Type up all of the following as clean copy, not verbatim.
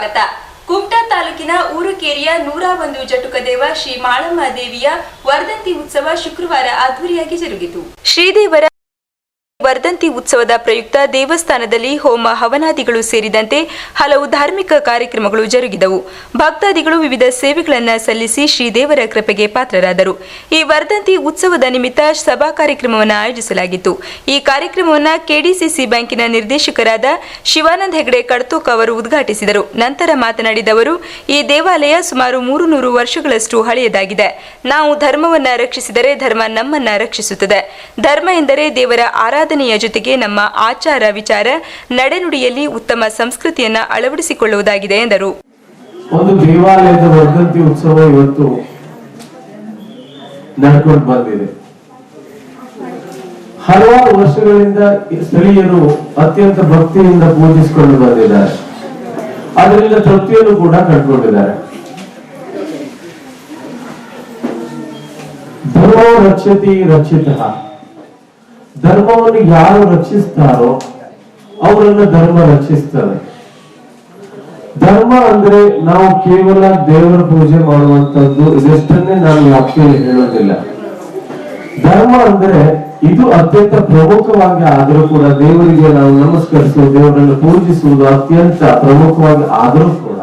ಸ್ವಾಗತ. ಕುಮಟಾ ತಾಲೂಕಿನ ಊರುಕೇರಿಯ 101 ಜಟುಕದೇವ ಶ್ರೀ ಮಾಳಮ್ಮ ದೇವಿಯ ವರ್ಧಂತಿ ಉತ್ಸವ ಶುಕ್ರವಾರ ಅದ್ದೂರಿಯಾಗಿ ಜರುಗಿತು. ಶ್ರೀದೇವರ ವರ್ಧಂತಿ ಉತ್ಸವದ ಪ್ರಯುಕ್ತ ದೇವಸ್ಥಾನದಲ್ಲಿ ಹೋಮ ಹವನಾದಿಗಳು ಸೇರಿದಂತೆ ಹಲವು ಧಾರ್ಮಿಕ ಕಾರ್ಯಕ್ರಮಗಳು ಜರುಗಿದವು. ಭಕ್ತಾದಿಗಳು ವಿವಿಧ ಸೇವೆಗಳನ್ನು ಸಲ್ಲಿಸಿ ಶ್ರೀದೇವರ ಕೃಪೆಗೆ ಪಾತ್ರರಾದರು. ಈ ವರ್ಧಂತಿ ಉತ್ಸವದ ನಿಮಿತ್ತ ಸಭಾ ಕಾರ್ಯಕ್ರಮವನ್ನು ಆಯೋಜಿಸಲಾಗಿತ್ತು. ಈ ಕಾರ್ಯಕ್ರಮವನ್ನು ಕೆಡಿಸಿಸಿ ಬ್ಯಾಂಕಿನ ನಿರ್ದೇಶಕರಾದ ಶಿವಾನಂದ ಹೆಗಡೆ ಕಡ್ತೋಕ್ ಅವರು ಉದ್ಘಾಟಿಸಿದರು. ನಂತರ ಮಾತನಾಡಿದ ಅವರು, ಈ ದೇವಾಲಯ ಸುಮಾರು 300 ವರ್ಷಗಳಷ್ಟು ಹಳೆಯದಾಗಿದೆ. ನಾವು ಧರ್ಮವನ್ನು ರಕ್ಷಿಸಿದರೆ ಧರ್ಮ ನಮ್ಮನ್ನ ರಕ್ಷಿಸುತ್ತದೆ. ಧರ್ಮ ಎಂದರೆ ದೇವರ ಆರಾಧನೆಯ ಜೊತೆಗೆ ನಮ್ಮ ಆಚಾರ ವಿಚಾರ ನಡೆನುಡಿಯಲ್ಲಿ ಉತ್ತಮ ಸಂಸ್ಕೃತಿಯನ್ನು ಅಳವಡಿಸಿಕೊಳ್ಳುವುದಾಗಿದೆ ಎಂದರು. ಒಂದು ದೇವಾಲಯದ ವರ್ಧಂತಿ ಉತ್ಸವ ಇವತ್ತು ನಡೆಕೊಂಡು ಬಂದಿದೆ. ಹಲವಾರು ವರ್ಷಗಳಿಂದ ಸ್ಥಳೀಯರು ಅತ್ಯಂತ ಭಕ್ತಿಯಿಂದ ಪೂಜಿಸಿಕೊಂಡು ಬಂದಿದ್ದಾರೆ. ಅದರಿಂದ ತೃಪ್ತಿಯನ್ನು ಕೂಡ ಕಂಡುಕೊಂಡಿದ್ದಾರೆ. ಧರ್ಮೋ ರಕ್ಷತಿ ರಕ್ಷಿತಃ. ಧರ್ಮವನ್ನು ಯಾರು ರಕ್ಷಿಸ್ತಾರೋ ಅವರನ್ನ ಧರ್ಮ ರಕ್ಷಿಸ್ತಾರೆ. ಧರ್ಮ ಅಂದ್ರೆ ನಾವು ಕೇವಲ ದೇವರ ಪೂಜೆ ಮಾಡುವಂತದ್ದು ಇದಷ್ಟನ್ನೇ ನಾನು ವ್ಯಾಪ್ತಿಯಲ್ಲಿ ಹೇಳೋದಿಲ್ಲ. ಧರ್ಮ ಅಂದ್ರೆ ಇದು ಅತ್ಯಂತ ಪ್ರಮುಖವಾಗಿ ಆದರೂ ಕೂಡ ದೇವರಿಗೆ ನಾವು ನಮಸ್ಕರಿಸುವುದು, ದೇವರನ್ನು ಪೂಜಿಸುವುದು ಅತ್ಯಂತ ಪ್ರಮುಖವಾಗಿ ಆದರೂ ಕೂಡ.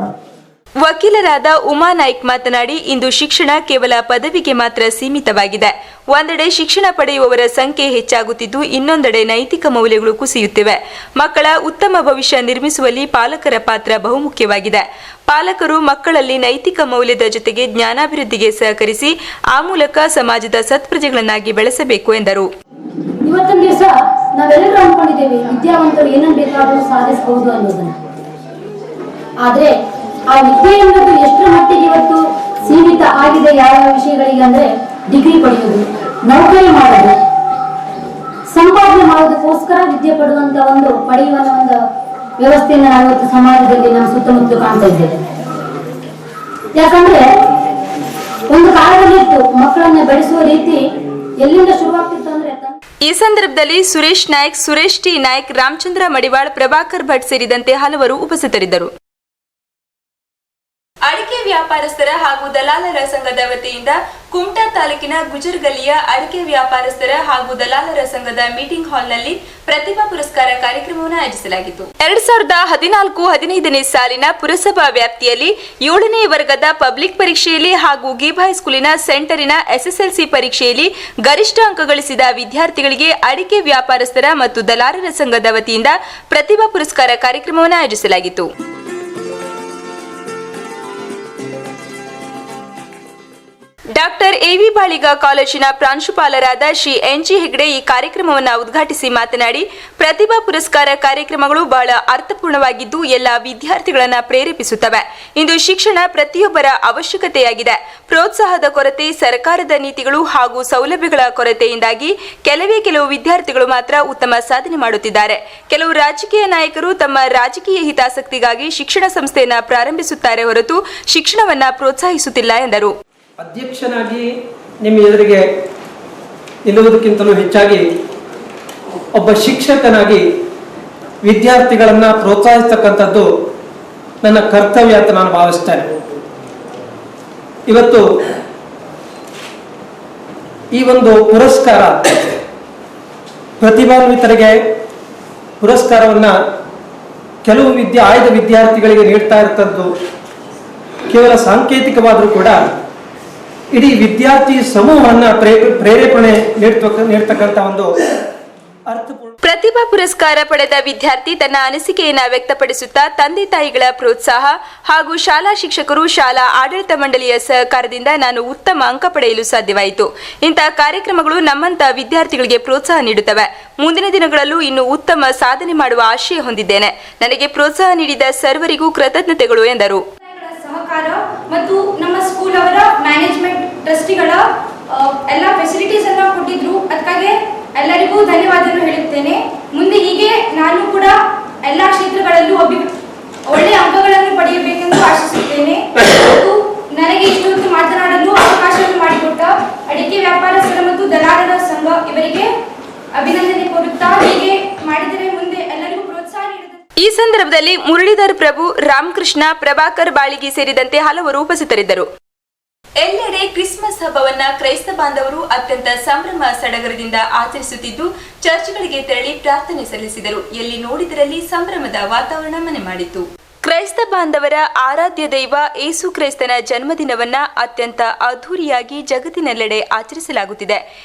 ವಕೀಲರಾದ ಉಮಾ ನಾಯ್ಕ್ ಮಾತನಾಡಿ, ಇಂದು ಶಿಕ್ಷಣ ಕೇವಲ ಪದವಿಗೆ ಮಾತ್ರ ಸೀಮಿತವಾಗಿದೆ. ಒಂದೆಡೆ ಶಿಕ್ಷಣ ಪಡೆಯುವವರ ಸಂಖ್ಯೆ ಹೆಚ್ಚಾಗುತ್ತಿದ್ದು, ಇನ್ನೊಂದೆಡೆ ನೈತಿಕ ಮೌಲ್ಯಗಳು ಕುಸಿಯುತ್ತಿವೆ. ಮಕ್ಕಳ ಉತ್ತಮ ಭವಿಷ್ಯ ನಿರ್ಮಿಸುವಲ್ಲಿ ಪಾಲಕರ ಪಾತ್ರ ಬಹುಮುಖ್ಯವಾಗಿದೆ. ಪಾಲಕರು ಮಕ್ಕಳಲ್ಲಿ ನೈತಿಕ ಮೌಲ್ಯದ ಜೊತೆಗೆ ಜ್ಞಾನಾಭಿವೃದ್ಧಿಗೆ ಸಹಕರಿಸಿ ಆ ಮೂಲಕ ಸಮಾಜದ ಸತ್ಪ್ರಜೆಗಳನ್ನಾಗಿ ಬೆಳೆಸಬೇಕು ಎಂದರು. ಇವತ್ತಿನ ದಿವಸ ನಾವೆಲ್ಲರೂ ಅನ್ಕೊಂಡಿದ್ದೇವೆ ವಿದ್ಯಾವಂತರು ಏನನ್ನು ಬೇಕಾದರೂ ಸಾಧಿಸಬಹುದು ಅನ್ನೋದನ್ನ. ಆದ್ರೆ ಆ ವಿದ್ಯೆ ಅನ್ನೋದು ಎಷ್ಟರ ಮಟ್ಟಿಗೆ ಇವತ್ತು ಸೀಮಿತ ಆಗಿದೆ ಯಾವ ವಿಷಯಗಳಿಗೆ ಅಂದ್ರೆ ಡಿಗ್ರಿ ಪಡೆಯುವುದು, ನೌಕರಿ ಮಾಡೋದು, ಸಂಪಾದನೆ ಮಾಡೋದಕ್ಕೋಸ್ಕರ ವಿದ್ಯೆ ಪಡೆಯುವ ಒಂದು ವ್ಯವಸ್ಥೆಯನ್ನು ನಾವು ಇವತ್ತು ಸಮಾಜದಲ್ಲಿ ನಮ್ಮ ಸುತ್ತಮುತ್ತ ಕಾಣ್ತಾ ಇದ್ದೇವೆ. ಯಾಕಂದ್ರೆ ಒಂದು ಕಾಲದಲ್ಲಿ ಇತ್ತು ಮಕ್ಕಳನ್ನ ಬೆಳೆಸುವ ರೀತಿ ಎಲ್ಲಿಂದ ಶುರುವಾಗ್ತಿತ್ತು ಅಂದ್ರೆ. ಈ ಸಂದರ್ಭದಲ್ಲಿ ಸುರೇಶ್ ನಾಯ್ಕ್, ಸುರೇಶ್ ಟಿ ನಾಯ್ಕ್, ರಾಮಚಂದ್ರ ಮಡಿವಾಳ್, ಪ್ರಭಾಕರ್ ಭಟ್ ಸೇರಿದಂತೆ ಹಲವರು ಉಪಸ್ಥಿತರಿದ್ದರು. ಅಡಿಕೆ ವ್ಯಾಪಾರಸ್ಥರ ಹಾಗೂ ದಲಾಲರ ಸಂಘದ ವತಿಯಿಂದ ಕುಮಟಾ ತಾಲೂಕಿನ ಗುಜರ್ಗಲ್ಲಿಯ ಅಡಿಕೆ ವ್ಯಾಪಾರಸ್ಥರ ಹಾಗೂ ದಲಾಲರ ಸಂಘದ ಮೀಟಿಂಗ್ ಹಾಲ್ನಲ್ಲಿ ಪ್ರತಿಭಾ ಪುರಸ್ಕಾರ ಕಾರ್ಯಕ್ರಮವನ್ನು ಆಯೋಜಿಸಲಾಗಿತ್ತು. 2014-15ನೇ ಸಾಲಿನ ಪುರಸಭಾ ವ್ಯಾಪ್ತಿಯಲ್ಲಿ 7ನೇ ವರ್ಗದ ಪಬ್ಲಿಕ್ ಪರೀಕ್ಷೆಯಲ್ಲಿ ಹಾಗೂ ಗೀಬ್ ಹೈಸ್ಕೂಲಿನ ಸೆಂಟರಿನ SSLC ಪರೀಕ್ಷೆಯಲ್ಲಿ ಗರಿಷ್ಠ ಅಂಕ ಗಳಿಸಿದ ವಿದ್ಯಾರ್ಥಿಗಳಿಗೆ ಅಡಿಕೆ ವ್ಯಾಪಾರಸ್ಥರ ಮತ್ತು ದಲಾಲರ ಸಂಘದ ವತಿಯಿಂದ ಪ್ರತಿಭಾ ಪುರಸ್ಕಾರ ಕಾರ್ಯಕ್ರಮವನ್ನು ಆಯೋಜಿಸಲಾಗಿತ್ತು. ಡಾಕ್ಟರ್ ಎವಿ ಬಾಳಿಗ ಕಾಲೇಜಿನ ಪ್ರಾಂಶುಪಾಲರಾದ ಶ್ರೀ ಎನ್.ಜಿ. ಹೆಗ್ಡೆ ಈ ಕಾರ್ಯಕ್ರಮವನ್ನು ಉದ್ಘಾಟಿಸಿ ಮಾತನಾಡಿ, ಪ್ರತಿಭಾ ಪುರಸ್ಕಾರ ಕಾರ್ಯಕ್ರಮಗಳು ಬಹಳ ಅರ್ಥಪೂರ್ಣವಾಗಿದ್ದು ಎಲ್ಲ ವಿದ್ಯಾರ್ಥಿಗಳನ್ನು ಪ್ರೇರೇಪಿಸುತ್ತವೆ. ಇಂದು ಶಿಕ್ಷಣ ಪ್ರತಿಯೊಬ್ಬರ ಅವಶ್ಯಕತೆಯಾಗಿದೆ. ಪ್ರೋತ್ಸಾಹದ ಕೊರತೆ, ಸರ್ಕಾರದ ನೀತಿಗಳು ಹಾಗೂ ಸೌಲಭ್ಯಗಳ ಕೊರತೆಯಿಂದಾಗಿ ಕೆಲವು ವಿದ್ಯಾರ್ಥಿಗಳು ಮಾತ್ರ ಉತ್ತಮ ಸಾಧನೆ ಮಾಡುತ್ತಿದ್ದಾರೆ. ಕೆಲವು ರಾಜಕೀಯ ನಾಯಕರು ತಮ್ಮ ರಾಜಕೀಯ ಹಿತಾಸಕ್ತಿಗಾಗಿ ಶಿಕ್ಷಣ ಸಂಸ್ಥೆಯನ್ನು ಪ್ರಾರಂಭಿಸುತ್ತಾರೆ ಹೊರತು ಶಿಕ್ಷಣವನ್ನು ಪ್ರೋತ್ಸಾಹಿಸುತ್ತಿಲ್ಲ ಎಂದರು. ಅಧ್ಯಕ್ಷನಾಗಿ ನಿಮ್ಮ ಎದುರಿಗೆ ನಿಲ್ಲುವುದಕ್ಕಿಂತಲೂ ಹೆಚ್ಚಾಗಿ ಒಬ್ಬ ಶಿಕ್ಷಕನಾಗಿ ವಿದ್ಯಾರ್ಥಿಗಳನ್ನು ಪ್ರೋತ್ಸಾಹಿಸತಕ್ಕಂಥದ್ದು ನನ್ನ ಕರ್ತವ್ಯ ಅಂತ ನಾನು ಭಾವಿಸ್ತೇನೆ. ಇವತ್ತು ಈ ಒಂದು ಪುರಸ್ಕಾರ ಪ್ರತಿಭಾನ್ವಿತರಿಗೆ ಪುರಸ್ಕಾರವನ್ನು ಕೆಲವು ಆಯ್ದ ವಿದ್ಯಾರ್ಥಿಗಳಿಗೆ ನೀಡ್ತಾ ಇರ್ತದ್ದು ಕೇವಲ ಸಾಂಕೇತಿಕವಾದರೂ ಕೂಡ ಇಡೀ ವಿದ್ಯಾರ್ಥಿ ಸಮೂಹವನ್ನು ಪ್ರೇರೇಪಣೆ ನೀಡ್ತಕ್ಕಂಥ ಒಂದು ಅರ್ಥಪೂರ್ಣ. ಪ್ರತಿಭಾ ಪುರಸ್ಕಾರ ಪಡೆದ ವಿದ್ಯಾರ್ಥಿ ತನ್ನ ಅನಿಸಿಕೆಯನ್ನು ವ್ಯಕ್ತಪಡಿಸುತ್ತಾ ತಂದೆ ತಾಯಿಗಳ ಪ್ರೋತ್ಸಾಹ ಹಾಗೂ ಶಾಲಾ ಶಿಕ್ಷಕರು, ಶಾಲಾ ಆಡಳಿತ ಮಂಡಳಿಯ ಸಹಕಾರದಿಂದ ನಾನು ಉತ್ತಮ ಅಂಕ ಪಡೆಯಲು ಸಾಧ್ಯವಾಯಿತು. ಇಂತಹ ಕಾರ್ಯಕ್ರಮಗಳು ನಮ್ಮಂತ ವಿದ್ಯಾರ್ಥಿಗಳಿಗೆ ಪ್ರೋತ್ಸಾಹ ನೀಡುತ್ತವೆ. ಮುಂದಿನ ದಿನಗಳಲ್ಲೂ ಇನ್ನೂ ಉತ್ತಮ ಸಾಧನೆ ಮಾಡುವ ಆಶಯ ಹೊಂದಿದ್ದೇನೆ. ನನಗೆ ಪ್ರೋತ್ಸಾಹ ನೀಡಿದ ಸರ್ವರಿಗೂ ಕೃತಜ್ಞತೆಗಳು ಎಂದರು. ಸಹಕಾರ ಮತ್ತು ನಮ್ಮ ಸ್ಕೂಲ್ ಅವರ ಮ್ಯಾನೇಜ್ಮೆಂಟ್ ಟ್ರಸ್ಟಿಗಳ ಎಲ್ಲ ಫೆಸಿಲಿಟೀಸ್ ಅನ್ನು ಕೊಟ್ಟಿದ್ರು. ಅದಕ್ಕಾಗಿ ಎಲ್ಲರಿಗೂ ಧನ್ಯವಾದವನ್ನು ಹೇಳುತ್ತೇನೆ. ಮುಂದೆ ಹೀಗೆ ನಾನು ಕೂಡ ಎಲ್ಲ ಕ್ಷೇತ್ರಗಳಲ್ಲೂ ಒಳ್ಳೆಯ ಅಂಕಗಳನ್ನು ಪಡೆಯಬೇಕೆಂದು ಆಶಿಸುತ್ತೇನೆ. ಮತ್ತು ನನಗೆ ಇಷ್ಟೊತ್ತು ಮಾತನಾಡಲು ಅವಕಾಶವನ್ನು ಮಾಡಿಕೊಟ್ಟ ಅಡಿಕೆ ವ್ಯಾಪಾರಸ್ಥರ ಮತ್ತು ದಲಾಲರ ಸಂಘ ಇವರಿಗೆ ಅಭಿನಂದನೆ ಕೋರುತ್ತಾ, ಹೀಗೆ ಮಾಡಿದರೆ ಮುಂದೆ ಎಲ್ಲರಿಗೂ ಪ್ರೋತ್ಸಾಹ ನೀಡುತ್ತದೆ. ಈ ಸಂದರ್ಭದಲ್ಲಿ ಮುರಳೀಧರ್ ಪ್ರಭು, ರಾಮಕೃಷ್ಣ, ಪ್ರಭಾಕರ್ ಬಾಳಿಗಿ ಸೇರಿದಂತೆ ಹಲವರು ಉಪಸ್ಥಿತರಿದ್ದರು. ಎಲ್ಲೆಡೆ ಕ್ರಿಸ್ಮಸ್ ಹಬ್ಬವನ್ನ ಕ್ರೈಸ್ತ ಬಾಂಧವರು ಅತ್ಯಂತ ಸಂಭ್ರಮ ಸಡಗರದಿಂದ ಆಚರಿಸುತ್ತಿದ್ದು, ಚರ್ಚ್ಗಳಿಗೆ ತೆರಳಿ ಪ್ರಾರ್ಥನೆ ಸಲ್ಲಿಸಿದರು. ಎಲ್ಲಿ ನೋಡಿದರಲ್ಲಿ ಸಂಭ್ರಮದ ವಾತಾವರಣ ಮನೆ ಮಾಡಿತ್ತು. ಕ್ರೈಸ್ತ ಬಾಂಧವರ ಆರಾಧ್ಯ ದೈವ ಏಸು ಕ್ರೈಸ್ತನ ಜನ್ಮದಿನವನ್ನ ಅತ್ಯಂತ ಅದ್ಧೂರಿಯಾಗಿ ಜಗತ್ತಿನೆಲ್ಲೆಡೆ ಆಚರಿಸಲಾಗುತ್ತಿದೆ.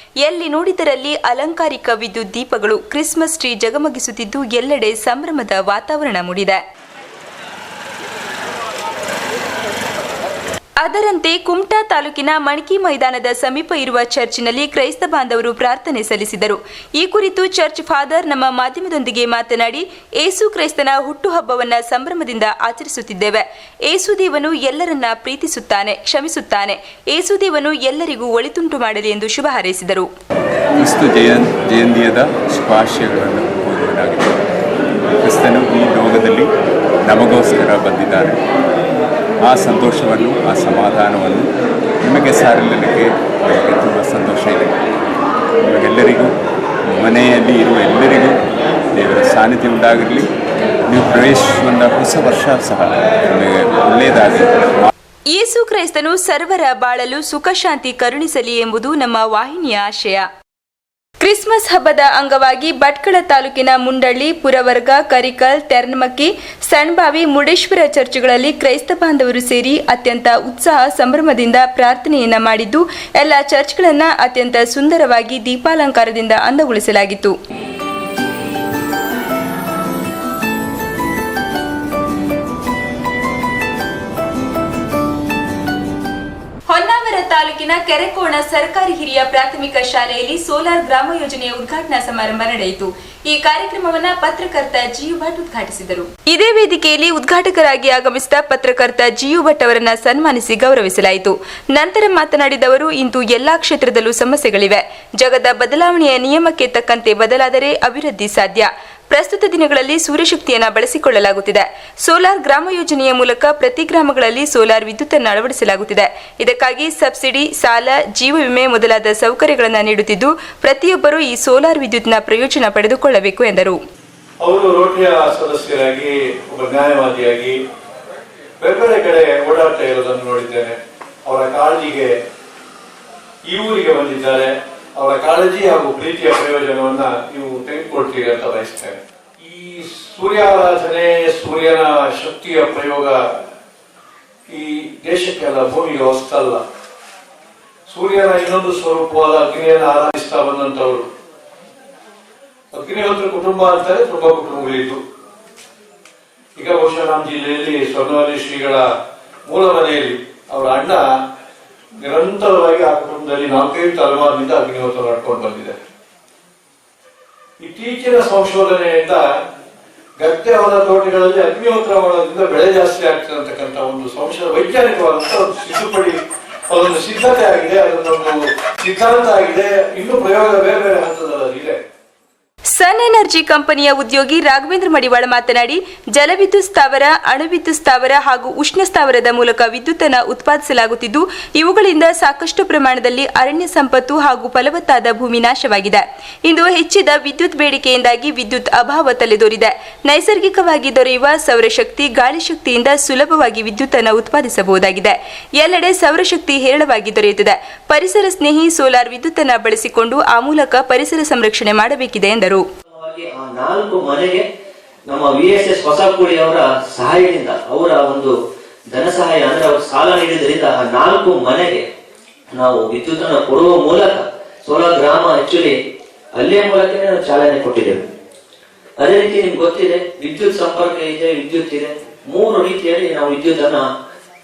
ಎಲ್ಲಿ ನೋಡಿದರಲ್ಲಿ ಅಲಂಕಾರಿಕ ವಿದ್ಯುತ್ ದೀಪಗಳು, ಕ್ರಿಸ್ಮಸ್ ಟ್ರೀ ಜಗಮಗಿಸುತ್ತಿದ್ದು ಎಲ್ಲೆಡೆ ಸಂಭ್ರಮದ ವಾತಾವರಣ ಮೂಡಿದೆ. ಅದರಂತೆ ಕುಮಟಾ ತಾಲೂಕಿನ ಮಣಕಿ ಮೈದಾನದ ಸಮೀಪ ಇರುವ ಚರ್ಚಿನಲ್ಲಿ ಕ್ರೈಸ್ತ ಬಾಂಧವರು ಪ್ರಾರ್ಥನೆ ಸಲ್ಲಿಸಿದರು. ಈ ಕುರಿತು ಚರ್ಚ್ ಫಾದರ್ ನಮ್ಮ ಮಾಧ್ಯಮದೊಂದಿಗೆ ಮಾತನಾಡಿ, ಏಸು ಕ್ರೈಸ್ತನ ಹುಟ್ಟುಹಬ್ಬವನ್ನ ಸಂಭ್ರಮದಿಂದ ಆಚರಿಸುತ್ತಿದ್ದೇವೆ. ಏಸುದೇವನು ಎಲ್ಲರನ್ನ ಪ್ರೀತಿಸುತ್ತಾನೆ, ಕ್ಷಮಿಸುತ್ತಾನೆ. ಏಸುದೇವನು ಎಲ್ಲರಿಗೂ ಒಳಿತುಂಟು ಮಾಡಲಿ ಎಂದು ಶುಭ ಹಾರೈಸಿದರು. ಕ್ರಿಸ್ತು ಜಯಂತಿಯದ ಶುಭಾಶಯಗಳನ್ನು ಕೋರುವುದಾಗಿದೆ. ಕ್ರಿಸ್ತನು ಈ ಲೋಕದಲ್ಲಿ ನಮಗೋಸ್ಕರ ಬಂದಿದ್ದಾನೆ. ಆ ಸಂತೋಷವನ್ನು, ಆ ಸಮಾಧಾನವನ್ನು ನಿಮಗೆ ಸಾರಲಿಕ್ಕೆ ನನಗೆ ತುಂಬ ಸಂತೋಷ ಇದೆ. ನಿಮಗೆಲ್ಲರಿಗೂ, ಮನೆಯಲ್ಲಿ ಇರುವ ಎಲ್ಲರಿಗೂ ದೇವರ ಸಾನ್ನಿಧ್ಯ ಉಂಟಾಗಿರಲಿ. ನೀವು ಪ್ರವೇಶಿಸುವ ಹೊಸ ವರ್ಷ ಸಹ ನಿಮಗೆ ಒಳ್ಳೆಯದಾಗಲಿ. ಯೇಸು ಕ್ರೈಸ್ತನು ಸರ್ವರ ಬಾಳಲು ಸುಖ ಶಾಂತಿ ಕರುಣಿಸಲಿ ಎಂಬುದು ನಮ್ಮ ವಾಹಿನಿಯ ಆಶಯ. ಕ್ರಿಸ್ಮಸ್ ಹಬ್ಬದ ಅಂಗವಾಗಿ ಭಟ್ಕಳ ತಾಲೂಕಿನ ಮುಂಡಳ್ಳಿ, ಪುರವರ್ಗ, ಕರಿಕಲ್, ತೆರ್ನಮಕ್ಕಿ, ಸಣ್ಬಾವಿ, ಮುರುಡೇಶ್ವರ ಚರ್ಚ್ಗಳಲ್ಲಿ ಕ್ರೈಸ್ತ ಬಾಂಧವರು ಸೇರಿ ಅತ್ಯಂತ ಉತ್ಸಾಹ ಸಂಭ್ರಮದಿಂದ ಪ್ರಾರ್ಥನೆಯನ್ನ ಮಾಡಿದ್ದು, ಎಲ್ಲ ಚರ್ಚ್ಗಳನ್ನು ಅತ್ಯಂತ ಸುಂದರವಾಗಿ ದೀಪಾಲಂಕಾರದಿಂದ ಅಂದಗೊಳಿಸಲಾಗಿತ್ತು. ಹೊನ್ನಾವರ ತಾಲೂಕಿನ ಕೆರೆಕೋಣ ಸರ್ಕಾರಿ ಹಿರಿಯ ಪ್ರಾಥಮಿಕ ಶಾಲೆಯಲ್ಲಿ ಸೋಲಾರ್ ಗ್ರಾಮ ಯೋಜನೆಯ ಉದ್ಘಾಟನಾ ಸಮಾರಂಭ ನಡೆಯಿತು. ಈ ಕಾರ್ಯಕ್ರಮವನ್ನು ಪತ್ರಕರ್ತ ಜಿಯು ಭಟ್ ಉದ್ಘಾಟಿಸಿದರು. ಇದೇ ವೇದಿಕೆಯಲ್ಲಿ ಉದ್ಘಾಟಕರಾಗಿ ಆಗಮಿಸಿದ ಪತ್ರಕರ್ತ ಜಿಯು ಭಟ್ ಅವರನ್ನ ಸನ್ಮಾನಿಸಿ ಗೌರವಿಸಲಾಯಿತು. ನಂತರ ಮಾತನಾಡಿದ ಅವರು, ಇಂದು ಎಲ್ಲಾ ಕ್ಷೇತ್ರದಲ್ಲೂ ಸಮಸ್ಯೆಗಳಿವೆ. ಜಗದ ಬದಲಾವಣೆಯ ನಿಯಮಕ್ಕೆ ತಕ್ಕಂತೆ ಬದಲಾದರೆ ಅಭಿವೃದ್ಧಿ ಸಾಧ್ಯ. ಪ್ರಸ್ತುತ ದಿನಗಳಲ್ಲಿ ಸೂರ್ಯಶಕ್ತಿಯನ್ನು ಬಳಸಿಕೊಳ್ಳಲಾಗುತ್ತಿದೆ. ಸೋಲಾರ್ ಗ್ರಾಮ ಯೋಜನೆಯ ಮೂಲಕ ಪ್ರತಿ ಗ್ರಾಮಗಳಲ್ಲಿ ಸೋಲಾರ್ ವಿದ್ಯುತ್ ಅನ್ನು ಅಳವಡಿಸಲಾಗುತ್ತಿದೆ. ಇದಕ್ಕಾಗಿ ಸಬ್ಸಿಡಿ, ಸಾಲ, ಜೀವ ವಿಮೆ ಮೊದಲಾದ ಸೌಕರ್ಯಗಳನ್ನು ನೀಡುತ್ತಿದ್ದು, ಪ್ರತಿಯೊಬ್ಬರೂ ಈ ಸೋಲಾರ್ ವಿದ್ಯುತ್ನ ಪ್ರಯೋಜನ ಪಡೆದುಕೊಳ್ಳಬೇಕು ಎಂದರು. ಅವರು ರೋಟರಿಯ ಸದಸ್ಯರಾಗಿ, ಒಬ್ಬ ನ್ಯಾಯವಾದಿಯಾಗಿ ಬೇರೆ ಬೇರೆ ಕಡೆ ಓಡಾಡ್ತಾ ಇರೋದನ್ನು ನೋಡಿದ್ದೇನೆ. ಅವರ ಕಾಳಜಿಗೆ ಈ ಊರಿಗೆ ಬಂದಿದ್ದಾರೆ. ಅವರ ಕಾಳಜಿ ಹಾಗೂ ಪ್ರೀತಿಯ ಪ್ರಯೋಜನವನ್ನ ನೀವು ತೆಗೆದುಕೊಳ್ತೀರಿ ಅಂತ ಬಯಸ್ತೇನೆ. ಈ ಸೂರ್ಯಾರಾಧನೆ, ಸೂರ್ಯನ ಶಕ್ತಿಯ ಪ್ರಯೋಗ ಈ ದೇಶಕ್ಕೆಲ್ಲ, ಭೂಮಿಗೆ ಹೊಸ್ತಲ್ಲ. ಸೂರ್ಯನ ಇನ್ನೊಂದು ಸ್ವರೂಪವಾದ ಅಗ್ನಿಯನ್ನು ಆರಾಧಿಸ್ತಾ ಬಂದಂತವರು. ಅಗ್ನಿಹೋತ್ರ ಕುಟುಂಬ ಅಂತಾರೆ, ತುಂಬಾ ಕುಟುಂಬಗಳಿತ್ತು. ಈಗ ಬಹುಶಃ ನಮ್ಮ ಜಿಲ್ಲೆಯಲ್ಲಿ ಸ್ವರ್ಣವಲ್ಲಿ ಶ್ರೀಗಳ ಮೂಲ ಮನೆಯಲ್ಲಿ ಅವರ ಅಣ್ಣ ನಿರಂತರವಾಗಿ ಆ ಕುಟುಂಬದಲ್ಲಿ 4-5 ತಲೆಮಾರಿನಿಂದ ಅಗ್ನಿಹೋತ್ರ ನಡ್ಕೊಂಡು ಬಂದಿದೆ. ಇತ್ತೀಚಿನ ಸಂಶೋಧನೆಯಿಂದ ಗದ್ದೆ ಹೊಲ ತೋಟಗಳಲ್ಲಿ ಅಗ್ನಿಹೋತ್ರ ಮಾಡೋದ್ರಿಂದ ಬೆಳೆ ಜಾಸ್ತಿ ಆಗ್ತದೆ ಅಂತಕ್ಕಂಥ ಒಂದು ವೈಜ್ಞಾನಿಕವಾದಂತ ಒಂದು ಸಿದ್ಧತೆ ಆಗಿದೆ. ಅದೊಂದು ಸಿದ್ಧಾಂತ ಆಗಿದೆ. ಇನ್ನು ಪ್ರಯೋಗ ಬೇರೆ ಬೇರೆ ಹಂತದಲ್ಲಿ ಇದೆ. ಸನ್ ಎನರ್ಜಿ ಕಂಪನಿಯ ಉದ್ಯೋಗಿ ರಾಘವೇಂದ್ರ ಮಡಿವಾಳ ಮಾತನಾಡಿ, ಜಲವಿದ್ಯುತ್ ಸ್ಥಾವರ, ಅಣುವಿದ್ಯುತ್ ಸ್ಥಾವರ ಹಾಗೂ ಉಷ್ಣ ಸ್ಥಾವರದ ಮೂಲಕ ವಿದ್ಯುತ್ತನ್ನು ಉತ್ಪಾದಿಸಲಾಗುತ್ತಿದ್ದು, ಇವುಗಳಿಂದ ಸಾಕಷ್ಟು ಪ್ರಮಾಣದಲ್ಲಿ ಅರಣ್ಯ ಸಂಪತ್ತು ಹಾಗೂ ಫಲವತ್ತಾದ ಭೂಮಿ ನಾಶವಾಗಿದೆ. ಇಂದು ಹೆಚ್ಚಿದ ವಿದ್ಯುತ್ ಬೇಡಿಕೆಯಿಂದಾಗಿ ವಿದ್ಯುತ್ ಅಭಾವ ತಲೆದೋರಿದೆ. ನೈಸರ್ಗಿಕವಾಗಿ ದೊರೆಯುವ ಸೌರಶಕ್ತಿ, ಗಾಳಿ ಶಕ್ತಿಯಿಂದ ಸುಲಭವಾಗಿ ವಿದ್ಯುತ್ತನ್ನು ಉತ್ಪಾದಿಸಬಹುದಾಗಿದೆ. ಎಲ್ಲೆಡೆ ಸೌರಶಕ್ತಿ ಹೇರಳವಾಗಿ ದೊರೆಯುತ್ತದೆ. ಪರಿಸರ ಸ್ನೇಹಿ ಸೋಲಾರ್ ವಿದ್ಯುತ್ತನ್ನು ಬಳಸಿಕೊಂಡು ಆ ಮೂಲಕ ಪರಿಸರ ಸಂರಕ್ಷಣೆ ಮಾಡಬೇಕಿದೆ ಎಂದರು. 4 ಮನೆಗೆ ನಮ್ಮ VSS ಹೊಸಕೂಡಿ ಅವರ ಸಹಾಯದಿಂದ, ಅವರ ಒಂದು ಧನ ಸಹಾಯ ಅಂದ್ರೆ ಅವರು ಸಾಲ ನೀಡಿದ್ರಿಂದ ಆ 4 ಮನೆಗೆ ನಾವು ವಿದ್ಯುತ್ ಅನ್ನು ಕೊಡುವ ಮೂಲಕ ಸೋಲಾರ್ ಗ್ರಾಮ ಆಕ್ಚುಲಿ ಅಲ್ಲಿಯ ಮೂಲಕನೇ ನಾವು ಚಾಲನೆ ಕೊಟ್ಟಿದ್ದೇವೆ. ಅದೇ ರೀತಿ ನಿಮ್ಗೆ ಗೊತ್ತಿದೆ, ವಿದ್ಯುತ್ ಸಂಪರ್ಕ ಇದೆ, ವಿದ್ಯುತ್ ಇದೆ. 3 ರೀತಿಯಲ್ಲಿ ನಾವು ವಿದ್ಯುತ್ ಅನ್ನ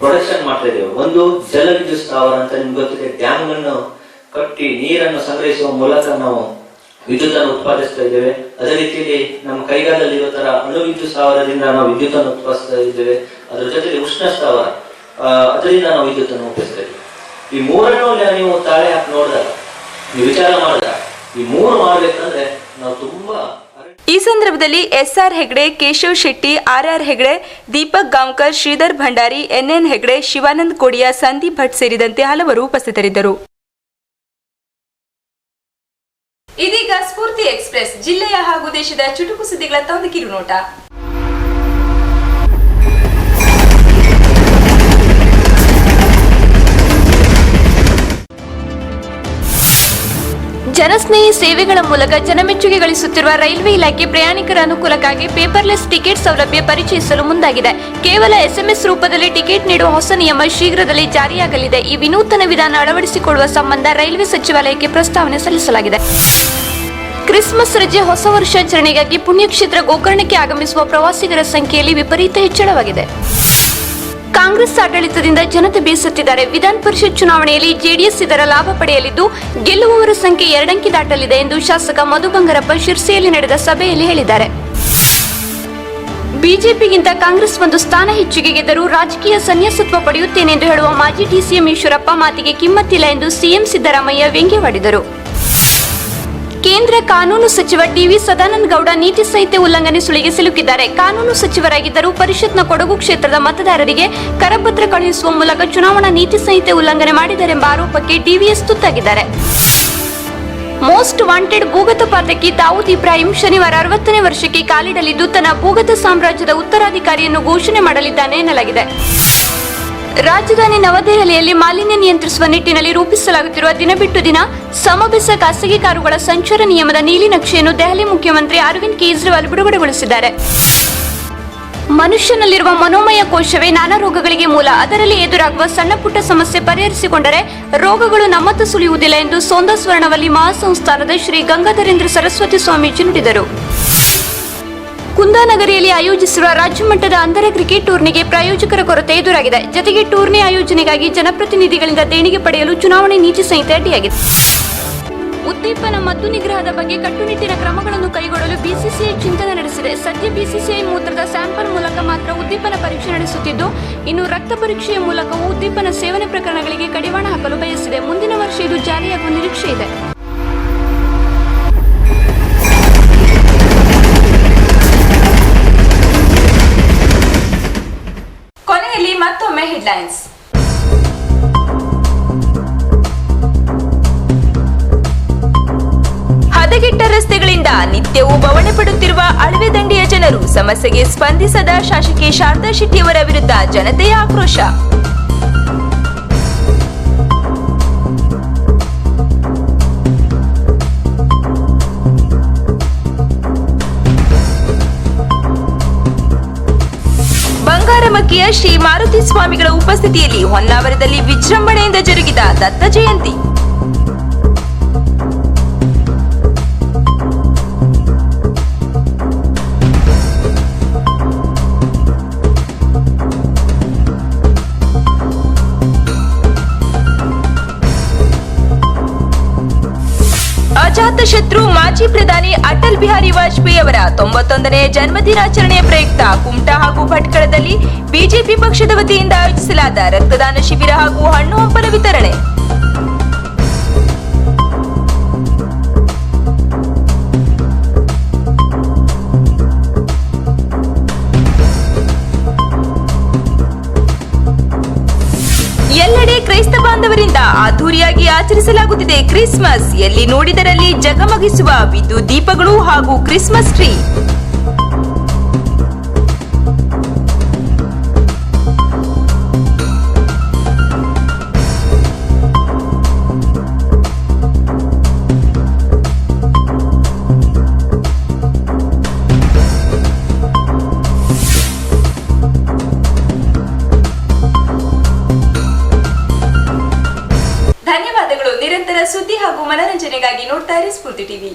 ಪ್ರೊಡಕ್ಷನ್ ಮಾಡ್ತಾ ಇದ್ದೇವೆ. ಒಂದು ಜಲ ವಿದ್ಯುತ್ ಸ್ಥಾವರ ಅಂತ ನಿಮ್ಗೆ ಗೊತ್ತಿದೆ, ಡ್ಯಾಮ್ಗಳನ್ನು ಕಟ್ಟಿ ನೀರನ್ನು ಸಂಗ್ರಹಿಸುವ ಮೂಲಕ ನಾವು ವಿದ್ಯುತ್ ಅನ್ನು ಉತ್ಪಾದಿಸ್ತಾ ಇದ್ದೇವೆ. ಅದೇ ರೀತಿಯಲ್ಲಿ ನಮ್ಮ ಕೈಗಾಲದಲ್ಲಿ ಇರೋ ತರ ಅಣು ವಿದ್ಯುತ್ ಸ್ಥಾವರದಿಂದ ನಾವು ವಿದ್ಯುತ್ ಅನ್ನು ಉತ್ಪಾದಿಸ್ತಾ ಇದ್ದೇವೆ. ಅದರ ಜೊತೆಗೆ ಉಷ್ಣ ಸ್ಥಾವರ, ಅದರಿಂದ ನಾವು ವಿದ್ಯುತ್ ಅನ್ನು ಉಪಯೋಗಿಸ್ತಾ ಇದ್ದೇವೆ. ಈ 3 ನೀವು ತಾಳೆ ಹಾಕಿ ನೋಡಿದಾಗ, ನೀವು ವಿಚಾರ ಮಾಡಿದಾಗ, ಈ 3 ಮಾಡ್ಬೇಕಂದ್ರೆ ನಾವು ತುಂಬಾ. ಈ ಸಂದರ್ಭದಲ್ಲಿ SR Hegde, Keshav Shetty, RR Hegde, Deepak Gaonkar, Shridhar Bhandari, NN Hegde, Shivanand Kodia, Sandeep Bhat ಸೇರಿದಂತೆ ಹಲವರು ಉಪಸ್ಥಿತರಿದ್ದರು. ಇದೀಗ ಸ್ಫೂರ್ತಿ ಎಕ್ಸ್ಪ್ರೆಸ್ ಜಿಲ್ಲೆಯ ಹಾಗೂ ದೇಶದ ಚುಟುಕು ಸುದ್ದಿಗಳ ತಂದು ಕಿರುನೋಟ. ಜನಸ್ನೇಹಿ ಸೇವೆಗಳ ಮೂಲಕ ಜನಮೆಚ್ಚುಗೆ ಗಳಿಸುತ್ತಿರುವ ರೈಲ್ವೆ ಇಲಾಖೆ ಪ್ರಯಾಣಿಕರ ಅನುಕೂಲಕ್ಕಾಗಿ ಪೇಪರ್ಲೆಸ್ ಟಿಕೆಟ್ ಸೌಲಭ್ಯ ಪರಿಚಯಿಸಲು ಮುಂದಾಗಿದೆ. ಕೇವಲ SMS ರೂಪದಲ್ಲಿ ಟಿಕೆಟ್ ನೀಡುವ ಹೊಸ ನಿಯಮ ಶೀಘ್ರದಲ್ಲೇ ಜಾರಿಯಾಗಲಿದೆ. ಈ ವಿನೂತನ ವಿಧಾನ ಅಳವಡಿಸಿಕೊಳ್ಳುವ ಸಂಬಂಧ ರೈಲ್ವೆ ಸಚಿವಾಲಯಕ್ಕೆ ಪ್ರಸ್ತಾವನೆ ಸಲ್ಲಿಸಲಾಗಿದೆ. ಕ್ರಿಸ್ಮಸ್ ರಜೆ ಹೊಸ ವರ್ಷಾಚರಣೆಗಾಗಿ ಪುಣ್ಯಕ್ಷೇತ್ರ ಗೋಕರ್ಣಕ್ಕೆ ಆಗಮಿಸುವ ಪ್ರವಾಸಿಗರ ಸಂಖ್ಯೆಯಲ್ಲಿ ವಿಪರೀತ ಹೆಚ್ಚಳವಾಗಿದೆ. ಕಾಂಗ್ರೆಸ್ ಆಡಳಿತದಿಂದ ಜನತೆ ಬೇಸತ್ತಿದ್ದಾರೆ. ವಿಧಾನ ಪರಿಷತ್ ಚುನಾವಣೆಯಲ್ಲಿ ಜೆಡಿಎಸ್ ಇದರ ಲಾಭ ಪಡೆಯಲಿದ್ದು ಗೆಲ್ಲುವವರ ಸಂಖ್ಯೆ 2 ಅಂಕಿ ದಾಟಲಿದೆ ಎಂದು ಶಾಸಕ ಮಧು ಬಂಗಾರಪ್ಪ ಶಿರ್ಸಿಯಲ್ಲಿ ನಡೆದ ಸಭೆಯಲ್ಲಿ ಹೇಳಿದ್ದಾರೆ. ಬಿಜೆಪಿಗಿಂತ ಕಾಂಗ್ರೆಸ್ 1 ಸ್ಥಾನ ಹೆಚ್ಚಿಗೆ ಗೆದ್ದರೂ ರಾಜಕೀಯ ಸನ್ಯಾಸತ್ವ ಪಡೆಯುತ್ತೇನೆ ಎಂದು ಹೇಳುವ ಮಾಜಿ ಡಿಸಿಎಂ ಈಶ್ವರಪ್ಪ ಮಾತಿಗೆ ಕಿಮ್ಮತ್ತಿಲ್ಲ ಎಂದು ಸಿಎಂ ಸಿದ್ದರಾಮಯ್ಯ ವ್ಯಂಗ್ಯವಾಡಿದರು. ಕೇಂದ್ರ ಕಾನೂನು ಸಚಿವ ಟಿವಿ ಸದಾನಂದ ಗೌಡ ನೀತಿ ಸಂಹಿತೆ ಉಲ್ಲಂಘನೆ ಸುಳಿಗೆ ಸಿಲುಕಿದ್ದಾರೆ. ಕಾನೂನು ಸಚಿವರಾಗಿದ್ದರೂ ಪರಿಷತ್ನ ಕೊಡಗು ಕ್ಷೇತ್ರದ ಮತದಾರರಿಗೆ ಕರಪತ್ರ ಕಳುಹಿಸುವ ಮೂಲಕ ಚುನಾವಣಾ ನೀತಿ ಸಂಹಿತೆ ಉಲ್ಲಂಘನೆ ಮಾಡಿದರೆಂಬ ಆರೋಪಕ್ಕೆ ಟಿವಿಎಸ್ ತುತ್ತಾಗಿದ್ದಾರೆ. ಮೋಸ್ಟ್ ವಾಂಟೆಡ್ ಭೂಗತ ಪಾತಕಿ ದಾವೂದ್ ಇಬ್ರಾಹಿಂ ಶನಿವಾರ 60ನೇ ವರ್ಷಕ್ಕೆ ಕಾಲಿಡಲಿದ್ದು ತನ್ನ ಭೂಗತ ಸಾಮ್ರಾಜ್ಯದ ಉತ್ತರಾಧಿಕಾರಿಯನ್ನು ಘೋಷಣೆ ಮಾಡಲಿದ್ದಾನೆ ಎನ್ನಲಾಗಿದೆ. ರಾಜಧಾನಿ ನವದೆಹಲಿಯಲ್ಲಿ ಮಾಲಿನ್ಯ ನಿಯಂತ್ರಿಸುವ ನಿಟ್ಟಿನಲ್ಲಿ ರೂಪಿಸಲಾಗುತ್ತಿರುವ ದಿನ ಬಿಟ್ಟು ದಿನ ಸಮಬೆಸ ಖಾಸಗಿ ಕಾರುಗಳ ಸಂಚಾರ ನಿಯಮದ ನೀಲಿ ನಕ್ಷೆಯನ್ನು ದೆಹಲಿ ಮುಖ್ಯಮಂತ್ರಿ ಅರವಿಂದ್ ಕೇಜ್ರಿವಾಲ್ ಬಿಡುಗಡೆಗೊಳಿಸಿದ್ದಾರೆ. ಮನುಷ್ಯನಲ್ಲಿರುವ ಮನೋಮಯ ಕೋಶವೇ ನಾನಾ ರೋಗಗಳಿಗೆ ಮೂಲ. ಅದರಲ್ಲಿ ಎದುರಾಗುವ ಸಣ್ಣ ಪುಟ್ಟ ಸಮಸ್ಯೆ ಪರಿಹರಿಸಿಕೊಂಡರೆ ರೋಗಗಳು ನಮ್ಮತ್ತ ಸುಳಿಯುವುದಿಲ್ಲ ಎಂದು ಸೋಂದಾ ಸ್ವರ್ಣವಲ್ಲಿ ಮಹಾಸಂಸ್ಥಾನದ ಶ್ರೀ ಗಂಗಾಧರೇಂದ್ರ ಸರಸ್ವತಿ ಸ್ವಾಮೀಜಿ ನುಡಿದರು. ಕುಂದಾನಗರಿಯಲ್ಲಿ ಆಯೋಜಿಸಿರುವ ರಾಜ್ಯ ಮಟ್ಟದ ಅಂಧರ ಕ್ರಿಕೆಟ್ ಟೂರ್ನಿಗೆ ಪ್ರಾಯೋಜಕರ ಕೊರತೆ ಎದುರಾಗಿದೆ. ಜತೆಗೆ ಟೂರ್ನಿ ಆಯೋಜನೆಗಾಗಿ ಜನಪ್ರತಿನಿಧಿಗಳಿಂದ ದೇಣಿಗೆ ಪಡೆಯಲು ಚುನಾವಣೆ ನೀತಿ ಸಂಹಿತೆ ಅಡ್ಡಿಯಾಗಿದೆ. ಉದ್ದೀಪನ ಮದ್ದು ನಿಗ್ರಹದ ಬಗ್ಗೆ ಕಟ್ಟುನಿಟ್ಟಿನ ಕ್ರಮಗಳನ್ನು ಕೈಗೊಳ್ಳಲು ಬಿಸಿಸಿಐ ಚಿಂತನೆ ನಡೆಸಿದೆ. ಸದ್ಯ ಬಿಸಿಸಿಐ ಮೂತ್ರದ ಸ್ಯಾಂಪಲ್ ಮೂಲಕ ಮಾತ್ರ ಉದ್ದೀಪನ ಪರೀಕ್ಷೆ ನಡೆಸುತ್ತಿದ್ದು, ಇನ್ನು ರಕ್ತ ಪರೀಕ್ಷೆಯ ಮೂಲಕವೂ ಉದ್ದೀಪನ ಸೇವನೆ ಪ್ರಕರಣಗಳಿಗೆ ಕಡಿವಾಣ ಹಾಕಲು ಬಯಸಿದೆ. ಮುಂದಿನ ವರ್ಷ ಇದು ಜಾರಿಯಾಗುವ ನಿರೀಕ್ಷೆ ಇದೆ. ಕೊನೆಯಲ್ಲಿ ಮತ್ತೊಮ್ಮೆ ಹೆಡ್ಲೈನ್ಸ್. ಹದಗೆಟ್ಟ ರಸ್ತೆಗಳಿಂದ ನಿತ್ಯವೂ ಬವಣೆ ಪಡುತ್ತಿರುವ ಅಳವೆ ದಂಡೆಯ ಜನರು. ಸಮಸ್ಯೆಗೆ ಸ್ಪಂದಿಸದ ಶಾಸಕಿ ಶಾರದಾ ಶೆಟ್ಟಿಯವರ ವಿರುದ್ಧ ಜನತೆಯ ಆಕ್ರೋಶ. ಬಂಗಾರಮಕ್ಕಿಯ ಶ್ರೀ ಮಾರುತಿ ಸ್ವಾಮಿಗಳ ಉಪಸ್ಥಿತಿಯಲ್ಲಿ ಹೊನ್ನಾವರದಲ್ಲಿ ವಿಜೃಂಭಣೆಯಿಂದ ಜರುಗಿದ ದತ್ತ ಜಯಂತಿ. ಅಜಾತಶತ್ರು ಮಾಜಿ ಪ್ರಧಾನಿ ಅಟಲ್ ಬಿಹಾರಿ ವಾಜಪೇಯಿ ಅವರ 91ನೇ ಜನ್ಮದಿನಾಚರಣೆಯ ಪ್ರಯುಕ್ತ ಕುಮಟಾ ಹಾಗೂ ಭಟ್ಕಳದಲ್ಲಿ ಬಿಜೆಪಿ ಪಕ್ಷದ ವತಿಯಿಂದ ಆಯೋಜಿಸಲಾದ ರಕ್ತದಾನ ಶಿಬಿರ ಹಾಗೂ ಹಣ್ಣು ಹಂಪಲ ವಿತರಣೆ. ಎಲ್ಲೆಡೆ ಕ್ರೈಸ್ತ ಬಾಂಧವರಿಂದ ಅದ್ದೂರಿಯಾಗಿ ಆಚರಿಸಲಾಗುತ್ತಿದೆ ಕ್ರಿಸ್ಮಸ್. ಎಲ್ಲಿ ನೋಡಿದರಲ್ಲಿ ಜಗಮಗಿಸುವ ವಿದ್ಯುತ್ ದೀಪಗಳು ಹಾಗೂ ಕ್ರಿಸ್ಮಸ್ ಟ್ರೀ. ಧನ್ಯವಾದಗಳು. ನಿರಂತರ ಸುದ್ದಿ ಹಾಗೂ ಮನರಂಜನೆಗಾಗಿ ನೋಡ್ತಾ ಇರಿ ಸ್ಫೂರ್ತಿ ಟಿವಿ.